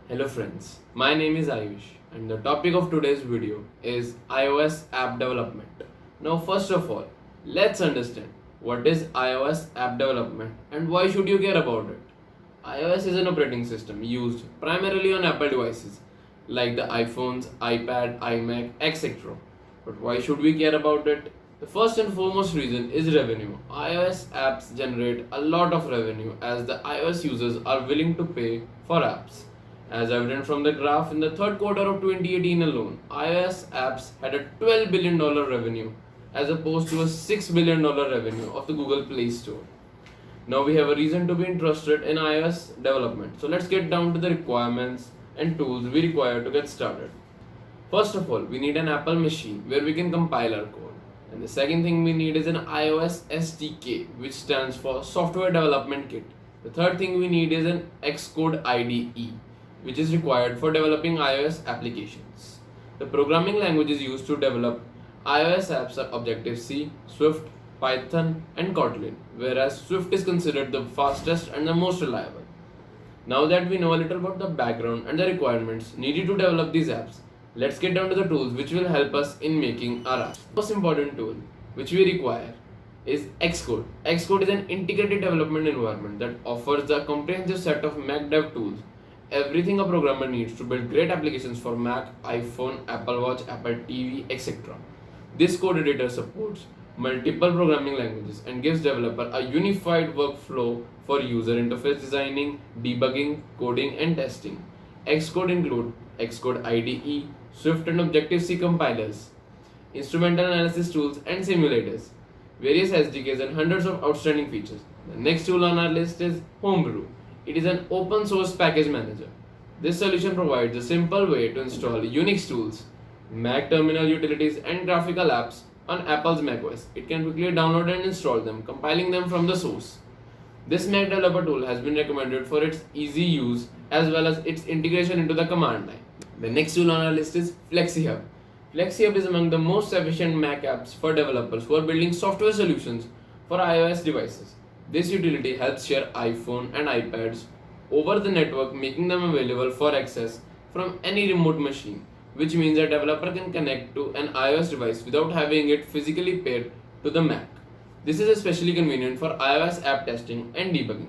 Hello friends, my name is Aayush and the topic of today's video is iOS app development. Now first of all, let's understand what is iOS app development and why should you care about it. iOS is an operating system used primarily on Apple devices like the iPhones, iPad, iMac, etc. But why should we care about it? The first and foremost reason is revenue. iOS apps generate a lot of revenue as the iOS users are willing to pay for apps. As evident from the graph, in the third quarter of 2018 alone, iOS apps had a $12 billion revenue as opposed to a $6 billion revenue of the Google Play Store. Now we have a reason to be interested in iOS development. So let's get down to the requirements and tools we require to get started. First of all, we need an Apple machine where we can compile our code. And the second thing we need is an iOS SDK, which stands for Software Development Kit. The third thing we need is an Xcode IDE, which is required for developing iOS applications. The programming languages used to develop iOS apps are Objective-C, Swift, Python, and Kotlin, whereas Swift is considered the fastest and the most reliable. Now that we know a little about the background and the requirements needed to develop these apps, let's get down to the tools which will help us in making our apps. The most important tool which we require is Xcode. Xcode is an integrated development environment that offers a comprehensive set of Mac dev tools. Everything a programmer needs to build great applications for Mac, iPhone, Apple Watch, Apple TV, etc. This code editor supports multiple programming languages and gives developer a unified workflow for user interface designing, debugging, coding, and testing. Xcode includes Xcode IDE, Swift and Objective-C compilers, instrumental analysis tools, and simulators, various SDKs, and hundreds of outstanding features. The next tool on our list is Homebrew. It is an open source package manager. This solution provides a simple way to install Unix tools, Mac terminal utilities, and graphical apps on Apple's macOS. It can quickly download and install them, compiling them from the source. This Mac developer tool has been recommended for its easy use as well as its integration into the command line. The next tool on our list is FlexiHub. FlexiHub is among the most efficient Mac apps for developers who are building software solutions for iOS devices. This utility helps share iPhone and iPads over the network, making them available for access from any remote machine, which means a developer can connect to an iOS device without having it physically paired to the Mac. This is especially convenient for iOS app testing and debugging.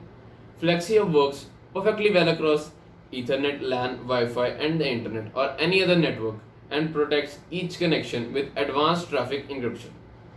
FlexiHub works perfectly well across Ethernet, LAN, Wi-Fi, and the Internet or any other network and protects each connection with advanced traffic encryption.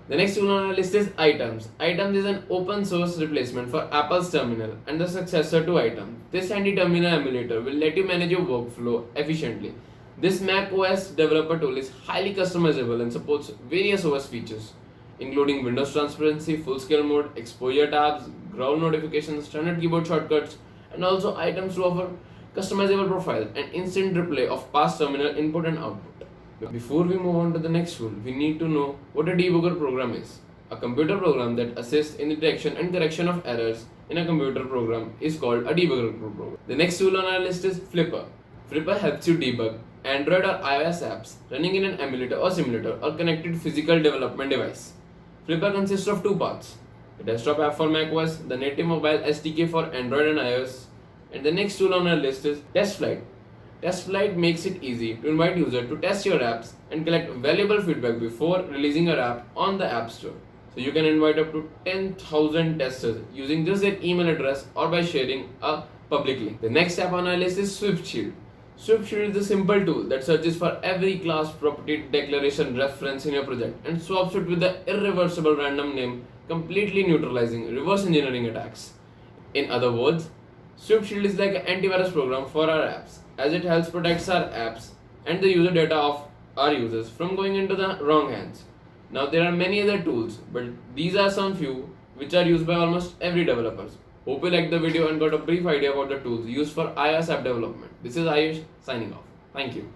The next tool on our list is Items. Items is an open source replacement for Apple's terminal and the successor to Items. This handy terminal emulator will let you manage your workflow efficiently. This Mac OS developer tool is highly customizable and supports various OS features, including Windows transparency, full scale mode, exposure tabs, growl notifications, standard keyboard shortcuts, and also Items to offer customizable profile and instant replay of past terminal input and output. Before we move on to the next tool, we need to know what a debugger program is. A computer program that assists in the detection and correction of errors in a computer program is called a debugger program. The next tool on our list is Flipper. Flipper helps you debug Android or iOS apps running in an emulator or simulator or connected physical development device. Flipper consists of two parts: the desktop app for macOS, the native mobile SDK for Android and iOS, and the next tool on our list is TestFlight. TestFlight makes it easy to invite users to test your apps and collect valuable feedback before releasing your app on the App Store. So you can invite up to 10,000 testers using just their email address or by sharing a public link. The next app on our list is SwiftShield. SwiftShield is a simple tool that searches for every class property declaration reference in your project and swaps it with the irreversible random name, completely neutralizing reverse engineering attacks. In other words, SwiftShield is like an antivirus program for our apps, as it helps protect our apps and the user data of our users from going into the wrong hands. Now there are many other tools, but these are some few which are used by almost every developer. Hope you liked the video and got a brief idea about the tools used for iOS app development. This is Ayush signing off. Thank you.